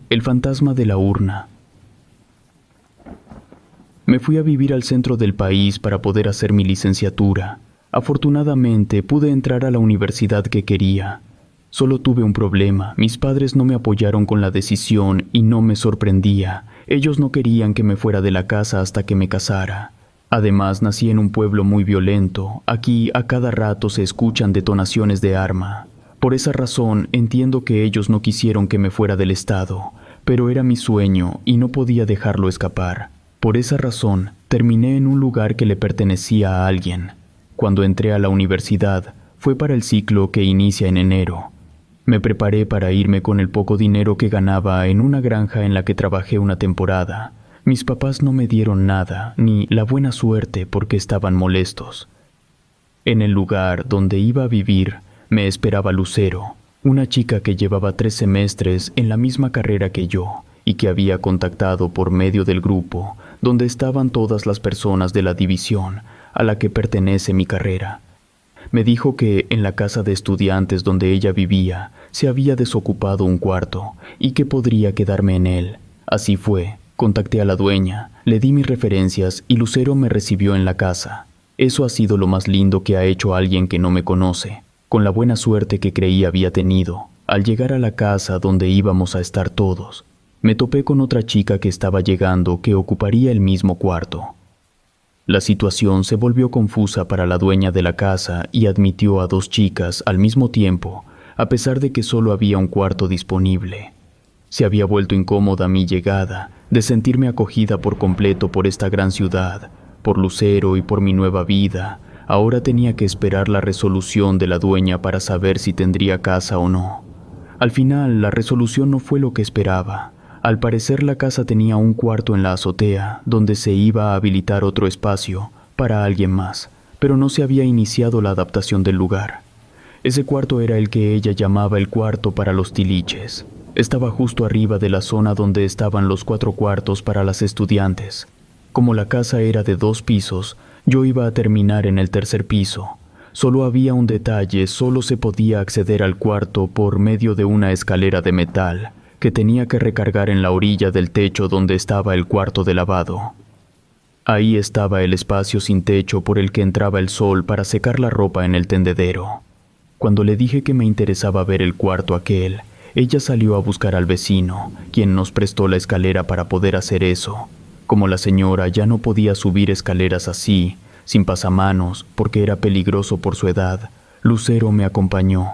El fantasma de la urna. Me fui a vivir al centro del país para poder hacer mi licenciatura. Afortunadamente pude entrar a la universidad que quería. Solo tuve un problema: mis padres no me apoyaron con la decisión y no me sorprendía. Ellos no querían que me fuera de la casa hasta que me casara. Además, nací en un pueblo muy violento. Aquí a cada rato se escuchan detonaciones de arma. Por esa razón entiendo que ellos no quisieron que me fuera del estado, pero era mi sueño y no podía dejarlo escapar. Por esa razón terminé en un lugar que le pertenecía a alguien. Cuando entré a la universidad fue para el ciclo que inicia en enero. Me preparé para irme con el poco dinero que ganaba en una granja en la que trabajé una temporada. Mis papás no me dieron nada, ni la buena suerte, porque estaban molestos. En el lugar donde iba a vivir me esperaba Lucero, una chica que llevaba 3 semestres en la misma carrera que yo y que había contactado por medio del grupo donde estaban todas las personas de la división a la que pertenece mi carrera. Me dijo que en la casa de estudiantes donde ella vivía se había desocupado un cuarto y que podría quedarme en él. Así fue. Contacté a la dueña, le di mis referencias y Lucero me recibió en la casa. Eso ha sido lo más lindo que ha hecho alguien que no me conoce. Con la buena suerte que creí había tenido, al llegar a la casa donde íbamos a estar todos, me topé con otra chica que estaba llegando que ocuparía el mismo cuarto. La situación se volvió confusa para la dueña de la casa y admitió a 2 chicas al mismo tiempo, a pesar de que solo había un cuarto disponible. Se había vuelto incómoda mi llegada, de sentirme acogida por completo por esta gran ciudad, por Lucero y por mi nueva vida. Ahora tenía que esperar la resolución de la dueña para saber si tendría casa o no. Al final, la resolución no fue lo que esperaba. Al parecer, la casa tenía un cuarto en la azotea, donde se iba a habilitar otro espacio para alguien más, pero no se había iniciado la adaptación del lugar. Ese cuarto era el que ella llamaba el cuarto para los tiliches. Estaba justo arriba de la zona donde estaban los 4 cuartos para las estudiantes. Como la casa era de 2 pisos, yo iba a terminar en el 3er piso. Solo había un detalle: solo se podía acceder al cuarto por medio de una escalera de metal que tenía que recargar en la orilla del techo donde estaba el cuarto de lavado. Ahí estaba el espacio sin techo por el que entraba el sol para secar la ropa en el tendedero. Cuando le dije que me interesaba ver el cuarto aquel, ella salió a buscar al vecino, quien nos prestó la escalera para poder hacer eso. Como la señora ya no podía subir escaleras así, sin pasamanos, porque era peligroso por su edad, Lucero me acompañó.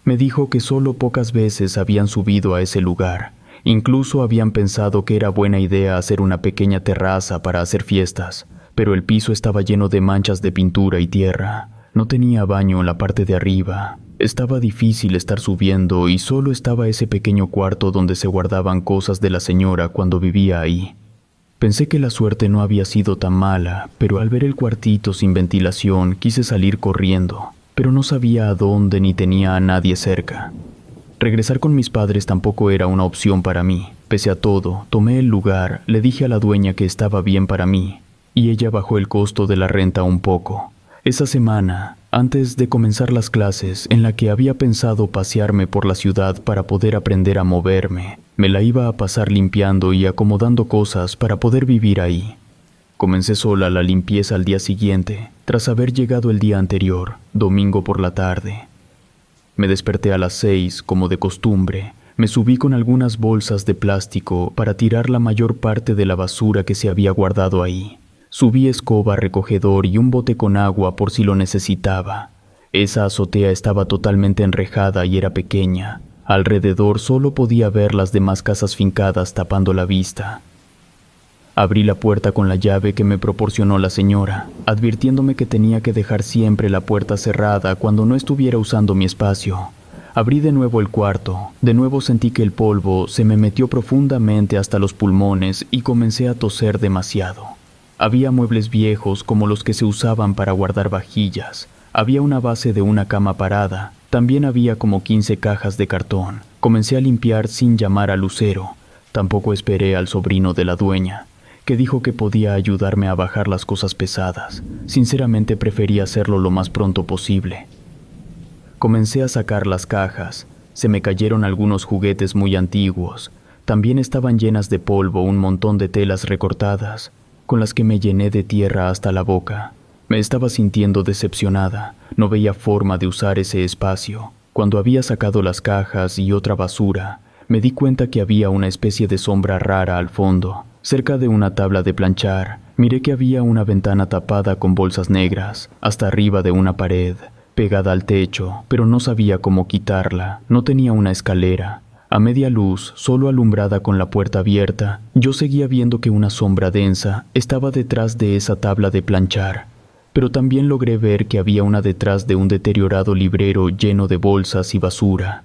Me dijo que solo pocas veces habían subido a ese lugar. Incluso habían pensado que era buena idea hacer una pequeña terraza para hacer fiestas, pero el piso estaba lleno de manchas de pintura y tierra. No tenía baño en la parte de arriba. Estaba difícil estar subiendo y solo estaba ese pequeño cuarto donde se guardaban cosas de la señora cuando vivía ahí. Pensé que la suerte no había sido tan mala, pero al ver el cuartito sin ventilación quise salir corriendo, pero no sabía a dónde ni tenía a nadie cerca. Regresar con mis padres tampoco era una opción para mí. Pese a todo, tomé el lugar, le dije a la dueña que estaba bien para mí, y ella bajó el costo de la renta un poco. Esa semana, antes de comenzar las clases, en la que había pensado pasearme por la ciudad para poder aprender a moverme, me la iba a pasar limpiando y acomodando cosas para poder vivir ahí. Comencé sola la limpieza al día siguiente, tras haber llegado el día anterior, domingo por la tarde. Me desperté a las 6, como de costumbre. Me subí con algunas bolsas de plástico para tirar la mayor parte de la basura que se había guardado ahí. Subí escoba, recogedor y un bote con agua por si lo necesitaba. Esa azotea estaba totalmente enrejada y era pequeña. Alrededor solo podía ver las demás casas fincadas tapando la vista. Abrí la puerta con la llave que me proporcionó la señora, advirtiéndome que tenía que dejar siempre la puerta cerrada cuando no estuviera usando mi espacio. Abrí de nuevo el cuarto. De nuevo sentí que el polvo se me metió profundamente hasta los pulmones y comencé a toser demasiado. Había muebles viejos como los que se usaban para guardar vajillas. Había una base de una cama parada. También había como 15 cajas de cartón. Comencé a limpiar sin llamar a Lucero. Tampoco esperé al sobrino de la dueña, que dijo que podía ayudarme a bajar las cosas pesadas. Sinceramente preferí hacerlo lo más pronto posible. Comencé a sacar las cajas. Se me cayeron algunos juguetes muy antiguos, También estaban llenas de polvo un montón de telas recortadas, con las que me llené de tierra hasta la boca. Me estaba sintiendo decepcionada, no veía forma de usar ese espacio. Cuando había sacado las cajas y otra basura, me di cuenta que había una especie de sombra rara al fondo. Cerca de una tabla de planchar, miré que había una ventana tapada con bolsas negras, hasta arriba de una pared, pegada al techo, pero no sabía cómo quitarla. No tenía una escalera. A media luz, solo alumbrada con la puerta abierta, yo seguía viendo que una sombra densa estaba detrás de esa tabla de planchar, pero también logré ver que había una detrás de un deteriorado librero lleno de bolsas y basura.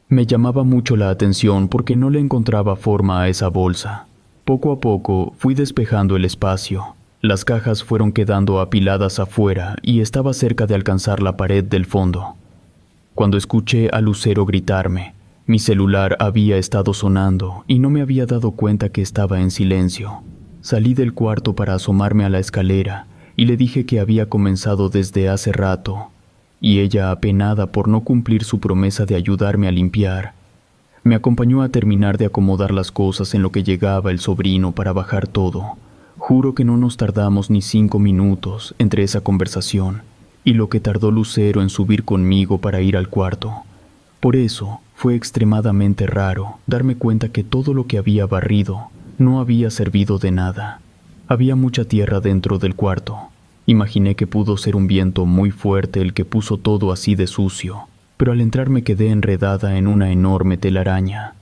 Me llamaba mucho la atención porque no le encontraba forma a esa bolsa. Poco a poco fui despejando el espacio. Las cajas fueron quedando apiladas afuera y estaba cerca de alcanzar la pared del fondo, cuando escuché a Lucero gritarme. Mi celular había estado sonando y no me había dado cuenta que estaba en silencio. Salí del cuarto para asomarme a la escalera y le dije que había comenzado desde hace rato, y ella, apenada por no cumplir su promesa de ayudarme a limpiar, me acompañó a terminar de acomodar las cosas en lo que llegaba el sobrino para bajar todo. Juro que no nos tardamos ni 5 minutos entre esa conversación y lo que tardó Lucero en subir conmigo para ir al cuarto. Por eso fue extremadamente raro darme cuenta que todo lo que había barrido no había servido de nada. Había mucha tierra dentro del cuarto. Imaginé que pudo ser un viento muy fuerte el que puso todo así de sucio, pero al entrar me quedé enredada en una enorme telaraña.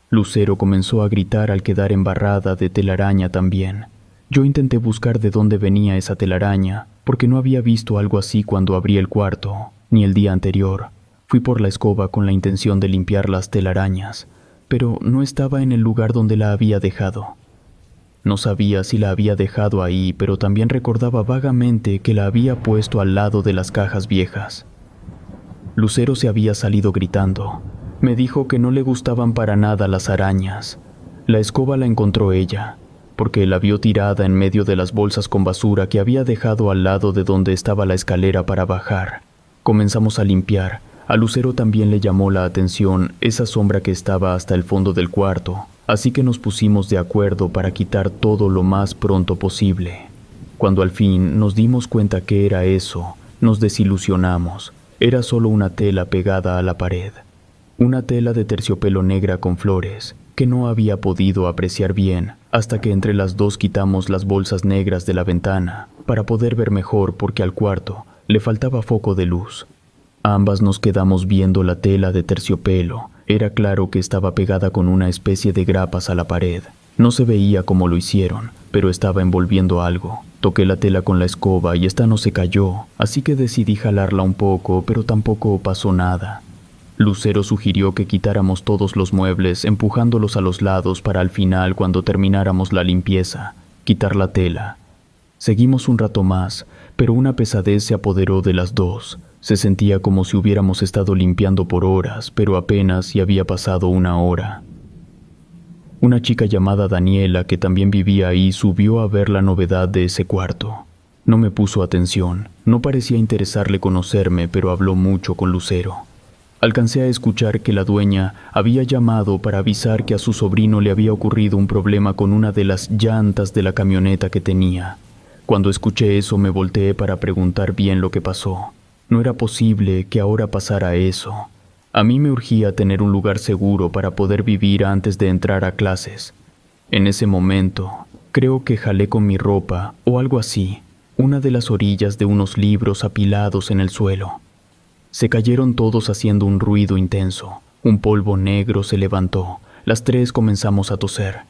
Lucero comenzó a gritar al quedar embarrada de telaraña también. Yo intenté buscar de dónde venía esa telaraña, porque no había visto algo así cuando abrí el cuarto, ni el día anterior. Fui por la escoba con la intención de limpiar las telarañas, pero no estaba en el lugar donde la había dejado. No sabía si la había dejado ahí, pero también recordaba vagamente que la había puesto al lado de las cajas viejas. Lucero se había salido gritando. Me dijo que no le gustaban para nada las arañas. La escoba la encontró ella, porque la vio tirada en medio de las bolsas con basura que había dejado al lado de donde estaba la escalera para bajar. Comenzamos a limpiar. A Lucero también le llamó la atención esa sombra que estaba hasta el fondo del cuarto, así que nos pusimos de acuerdo para quitar todo lo más pronto posible. Cuando al fin nos dimos cuenta que era eso, nos desilusionamos. Era solo una tela pegada a la pared. Una tela de terciopelo negra con flores, que no había podido apreciar bien hasta que entre las dos quitamos las bolsas negras de la ventana para poder ver mejor porque al cuarto le faltaba foco de luz. Ambas nos quedamos viendo la tela de terciopelo. Era claro que estaba pegada con una especie de grapas a la pared. No se veía cómo lo hicieron, pero estaba envolviendo algo. Toqué la tela con la escoba y esta no se cayó, así que decidí jalarla un poco, pero tampoco pasó nada. Lucero sugirió que quitáramos todos los muebles empujándolos a los lados para al final, cuando termináramos la limpieza, quitar la tela. Seguimos un rato más, pero una pesadez se apoderó de las dos. Se sentía como si hubiéramos estado limpiando por horas, pero apenas si había pasado una hora. Una chica llamada Daniela, que también vivía ahí, subió a ver la novedad de ese cuarto. No me puso atención, no parecía interesarle conocerme, pero habló mucho con Lucero. Alcancé a escuchar que la dueña había llamado para avisar que a su sobrino le había ocurrido un problema con una de las llantas de la camioneta que tenía. Cuando escuché eso me volteé para preguntar bien lo que pasó. No era posible que ahora pasara eso. A mí me urgía tener un lugar seguro para poder vivir antes de entrar a clases. En ese momento, creo que jalé con mi ropa, o algo así, una de las orillas de unos libros apilados en el suelo. Se cayeron todos haciendo un ruido intenso. Un polvo negro se levantó. Las tres comenzamos a toser.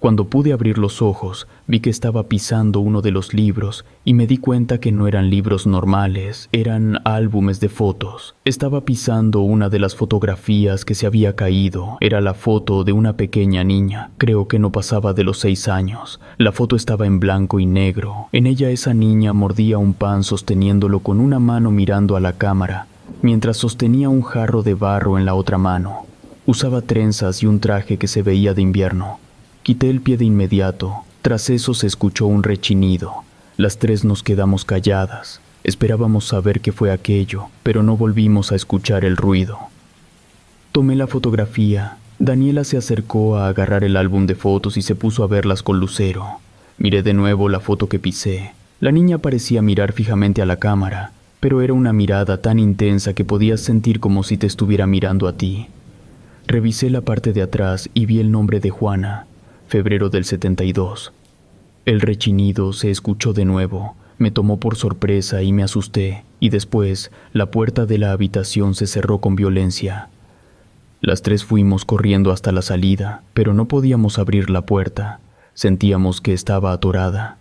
Cuando pude abrir los ojos, vi que estaba pisando uno de los libros y me di cuenta que no eran libros normales, eran álbumes de fotos. Estaba pisando una de las fotografías que se había caído. Era la foto de una pequeña niña, creo que no pasaba de los 6 años. La foto estaba en blanco y negro. En ella esa niña mordía un pan sosteniéndolo con una mano mirando a la cámara, mientras sostenía un jarro de barro en la otra mano. Usaba trenzas y un traje que se veía de invierno. Quité el pie de inmediato. Tras eso se escuchó un rechinido. Las tres nos quedamos calladas. Esperábamos saber qué fue aquello, pero no volvimos a escuchar el ruido. Tomé la fotografía Daniela se acercó a agarrar el álbum de fotos y se puso a verlas con Lucero. Miré de nuevo la foto que pisé. La niña parecía mirar fijamente a la cámara, pero era una mirada tan intensa que podías sentir como si te estuviera mirando a ti. Revisé la parte de atrás y vi el nombre de Juana, febrero del 72. El rechinido se escuchó de nuevo, me tomó por sorpresa y me asusté, y después la puerta de la habitación se cerró con violencia. Las tres fuimos corriendo hasta la salida, pero no podíamos abrir la puerta. Sentíamos que estaba atorada.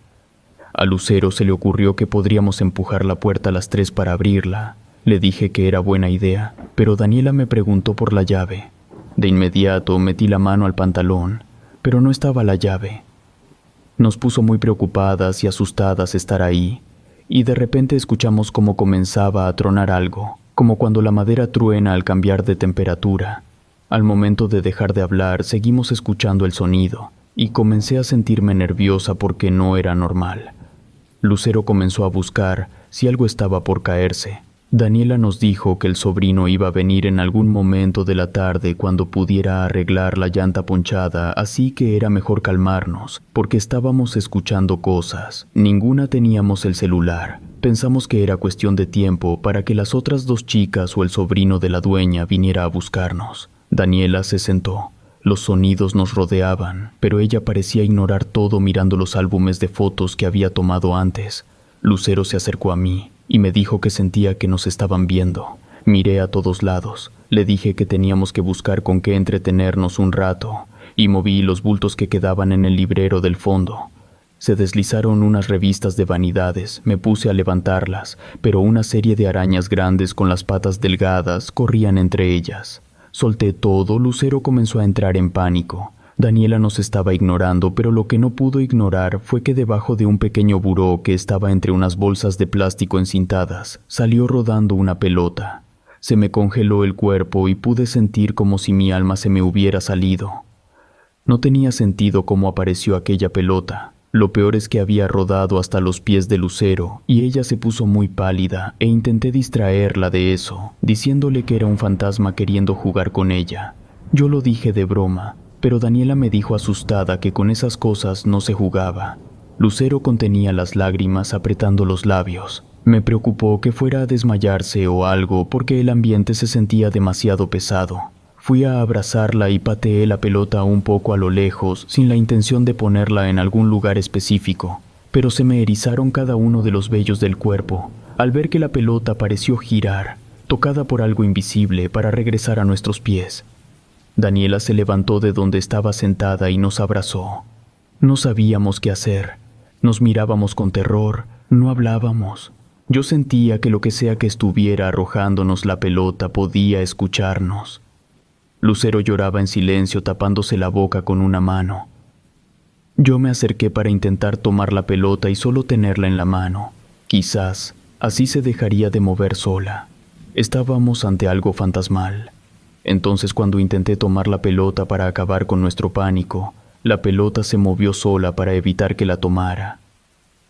A Lucero se le ocurrió que podríamos empujar la puerta a las tres para abrirla. Le dije que era buena idea, pero Daniela me preguntó por la llave. De inmediato metí la mano al pantalón, pero no estaba la llave. Nos puso muy preocupadas y asustadas estar ahí, y de repente escuchamos cómo comenzaba a tronar algo, como cuando la madera truena al cambiar de temperatura. Al momento de dejar de hablar, seguimos escuchando el sonido, y comencé a sentirme nerviosa porque no era normal. Lucero comenzó a buscar si algo estaba por caerse. Daniela nos dijo que el sobrino iba a venir en algún momento de la tarde cuando pudiera arreglar la llanta ponchada, así que era mejor calmarnos, porque estábamos escuchando cosas. Ninguna teníamos el celular. Pensamos que era cuestión de tiempo para que las otras dos chicas o el sobrino de la dueña viniera a buscarnos. Daniela se sentó. Los sonidos nos rodeaban, pero ella parecía ignorar todo mirando los álbumes de fotos que había tomado antes. Lucero se acercó a mí y me dijo que sentía que nos estaban viendo. Miré a todos lados. Le dije que teníamos que buscar con qué entretenernos un rato y moví los bultos que quedaban en el librero del fondo. Se deslizaron unas revistas de vanidades, me puse a levantarlas, pero una serie de arañas grandes con las patas delgadas corrían entre ellas. Solté todo, Lucero comenzó a entrar en pánico. Daniela nos estaba ignorando, pero lo que no pudo ignorar fue que debajo de un pequeño buró que estaba entre unas bolsas de plástico encintadas, salió rodando una pelota. Se me congeló el cuerpo y pude sentir como si mi alma se me hubiera salido. No tenía sentido cómo apareció aquella pelota. Lo peor es que había rodado hasta los pies de Lucero y ella se puso muy pálida e intenté distraerla de eso, diciéndole que era un fantasma queriendo jugar con ella. Yo lo dije de broma, pero Daniela me dijo asustada que con esas cosas no se jugaba. Lucero contenía las lágrimas apretando los labios. Me preocupó que fuera a desmayarse o algo porque el ambiente se sentía demasiado pesado. Fui a abrazarla y pateé la pelota un poco a lo lejos sin la intención de ponerla en algún lugar específico, pero se me erizaron cada uno de los vellos del cuerpo al ver que la pelota pareció girar, tocada por algo invisible para regresar a nuestros pies. Daniela se levantó de donde estaba sentada y nos abrazó. No sabíamos qué hacer. Nos mirábamos con terror, no hablábamos. Yo sentía que lo que sea que estuviera arrojándonos la pelota podía escucharnos. Lucero lloraba en silencio tapándose la boca con una mano. Yo me acerqué para intentar tomar la pelota y solo tenerla en la mano. Quizás así se dejaría de mover sola. Estábamos ante algo fantasmal. Entonces cuando intenté tomar la pelota para acabar con nuestro pánico, la pelota se movió sola para evitar que la tomara.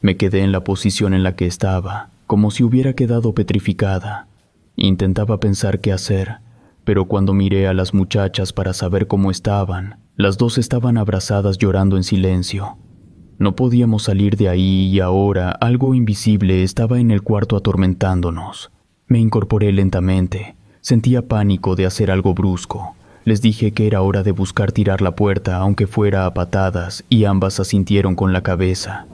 Me quedé en la posición en la que estaba, como si hubiera quedado petrificada. Intentaba pensar qué hacer, pero cuando miré a las muchachas para saber cómo estaban, las dos estaban abrazadas llorando en silencio. No podíamos salir de ahí y ahora algo invisible estaba en el cuarto atormentándonos. Me incorporé lentamente. Sentía pánico de hacer algo brusco. Les dije que era hora de buscar tirar la puerta aunque fuera a patadas y ambas asintieron con la cabeza.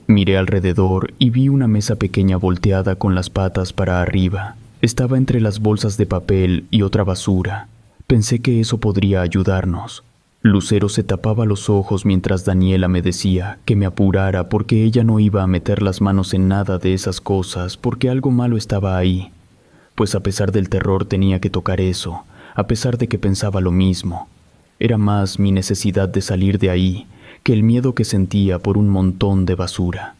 Miré alrededor y vi una mesa pequeña volteada con las patas para arriba. Estaba entre las bolsas de papel y otra basura. Pensé que eso podría ayudarnos. Lucero se tapaba los ojos mientras Daniela me decía que me apurara porque ella no iba a meter las manos en nada de esas cosas porque algo malo estaba ahí. Pues a pesar del terror tenía que tocar eso, a pesar de que pensaba lo mismo. Era más mi necesidad de salir de ahí que el miedo que sentía por un montón de basura.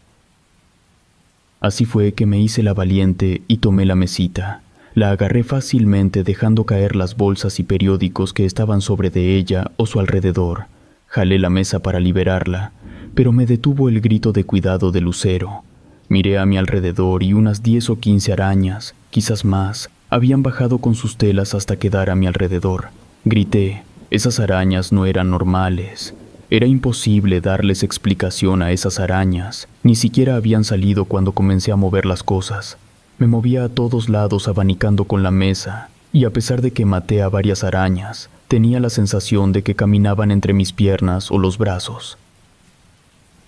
Así fue que me hice la valiente y tomé la mesita. La agarré fácilmente dejando caer las bolsas y periódicos que estaban sobre de ella o su alrededor. Jalé la mesa para liberarla, pero me detuvo el grito de cuidado de Lucero. Miré a mi alrededor y unas 10 o 15 arañas, quizás más, habían bajado con sus telas hasta quedar a mi alrededor. Grité, Esas arañas no eran normales. Era imposible darles explicación a esas arañas. Ni siquiera habían salido cuando comencé a mover las cosas. Me movía a todos lados abanicando con la mesa, y a pesar de que maté a varias arañas, tenía la sensación de que caminaban entre mis piernas o los brazos.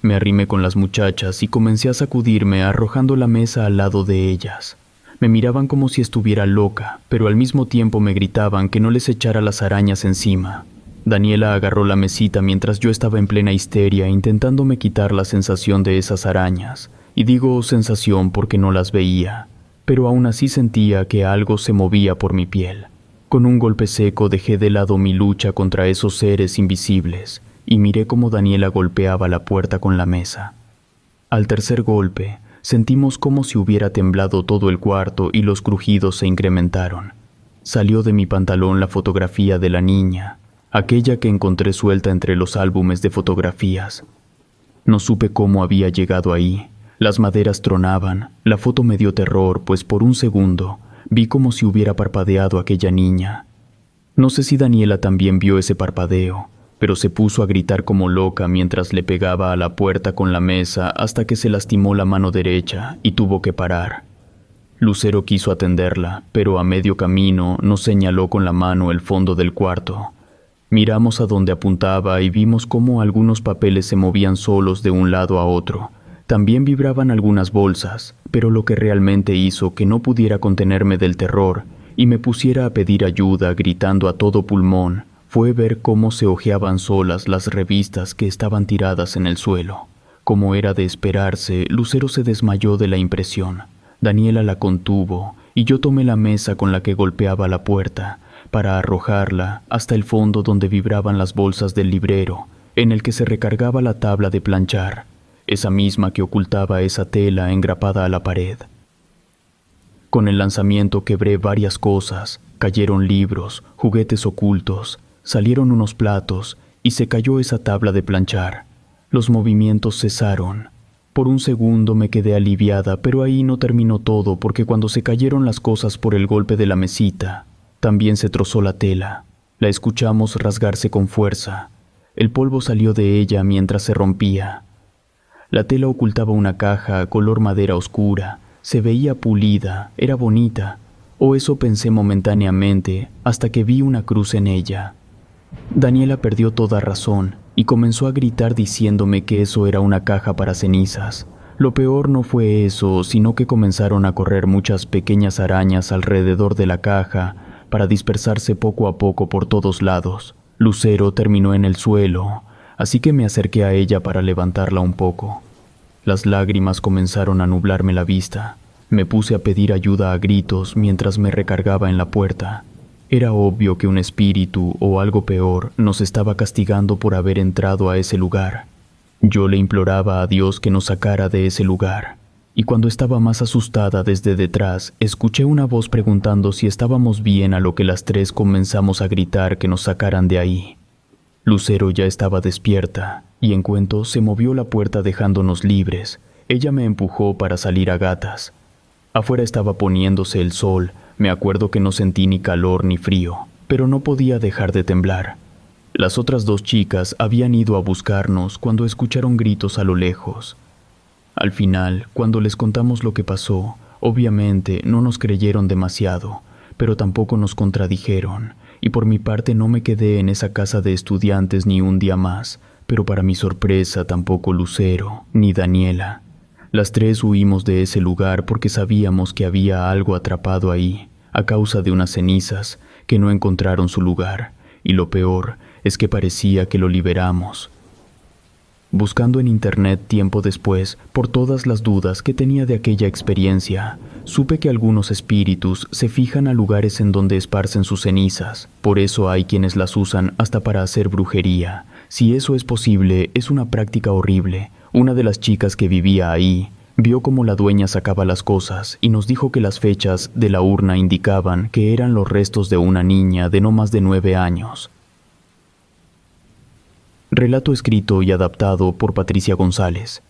Me arrimé con las muchachas y comencé a sacudirme arrojando la mesa al lado de ellas. Me miraban como si estuviera loca, pero al mismo tiempo me gritaban que no les echara las arañas encima. Daniela agarró la mesita mientras yo estaba en plena histeria intentándome quitar la sensación de esas arañas, y digo sensación porque no las veía, pero aún así sentía que algo se movía por mi piel. Con un golpe seco dejé de lado mi lucha contra esos seres invisibles y miré cómo Daniela golpeaba la puerta con la mesa. Al tercer golpe, sentimos como si hubiera temblado todo el cuarto y los crujidos se incrementaron. Salió de mi pantalón la fotografía de la niña, aquella que encontré suelta entre los álbumes de fotografías. No supe cómo había llegado ahí. Las maderas tronaban. La foto me dio terror, pues por un segundo vi como si hubiera parpadeado aquella niña. No sé si Daniela también vio ese parpadeo, pero se puso a gritar como loca mientras le pegaba a la puerta con la mesa hasta que se lastimó la mano derecha y tuvo que parar. Lucero quiso atenderla, pero a medio camino nos señaló con la mano el fondo del cuarto. Miramos a donde apuntaba y vimos cómo algunos papeles se movían solos de un lado a otro. También vibraban algunas bolsas, pero lo que realmente hizo que no pudiera contenerme del terror y me pusiera a pedir ayuda gritando a todo pulmón fue ver cómo se hojeaban solas las revistas que estaban tiradas en el suelo. Como era de esperarse, Lucero se desmayó de la impresión. Daniela la contuvo y yo tomé la mesa con la que golpeaba la puerta para arrojarla hasta el fondo donde vibraban las bolsas del librero, en el que se recargaba la tabla de planchar, esa misma que ocultaba esa tela engrapada a la pared. Con el lanzamiento quebré varias cosas, cayeron libros, juguetes ocultos, salieron unos platos y se cayó esa tabla de planchar. Los movimientos cesaron. Por un segundo me quedé aliviada, pero ahí no terminó todo porque cuando se cayeron las cosas por el golpe de la mesita, también se trozó la tela. La escuchamos rasgarse con fuerza. El polvo salió de ella mientras se rompía. La tela ocultaba una caja color madera oscura. Se veía pulida, era bonita, o eso pensé momentáneamente hasta que vi una cruz en ella. Daniela perdió toda razón y comenzó a gritar diciéndome que eso era una caja para cenizas. Lo peor no fue eso, sino que comenzaron a correr muchas pequeñas arañas alrededor de la caja para dispersarse poco a poco por todos lados. Lucero terminó en el suelo, así que me acerqué a ella para levantarla un poco. Las lágrimas comenzaron a nublarme la vista. Me puse a pedir ayuda a gritos mientras me recargaba en la puerta. Era obvio que un espíritu o algo peor nos estaba castigando por haber entrado a ese lugar. Yo le imploraba a Dios que nos sacara de ese lugar. Y cuando estaba más asustada desde detrás, escuché una voz preguntando si estábamos bien, a lo que las tres comenzamos a gritar que nos sacaran de ahí. Lucero ya estaba despierta, y en cuanto se movió la puerta dejándonos libres, ella me empujó para salir a gatas. Afuera estaba poniéndose el sol, me acuerdo que no sentí ni calor ni frío, pero no podía dejar de temblar. Las otras dos chicas habían ido a buscarnos cuando escucharon gritos a lo lejos. Al final, cuando les contamos lo que pasó, obviamente no nos creyeron demasiado, pero tampoco nos contradijeron, y por mi parte no me quedé en esa casa de estudiantes ni un día más, pero para mi sorpresa tampoco Lucero ni Daniela. Las tres huimos de ese lugar porque sabíamos que había algo atrapado ahí, a causa de unas cenizas que no encontraron su lugar, y lo peor es que parecía que lo liberamos. Buscando en internet tiempo después, por todas las dudas que tenía de aquella experiencia, supe que algunos espíritus se fijan a lugares en donde esparcen sus cenizas. Por eso hay quienes las usan hasta para hacer brujería. Si eso es posible, es una práctica horrible. Una de las chicas que vivía ahí vio cómo la dueña sacaba las cosas y nos dijo que las fechas de la urna indicaban que eran los restos de una niña de no más de 9 años. Relato escrito y adaptado por Patricia González.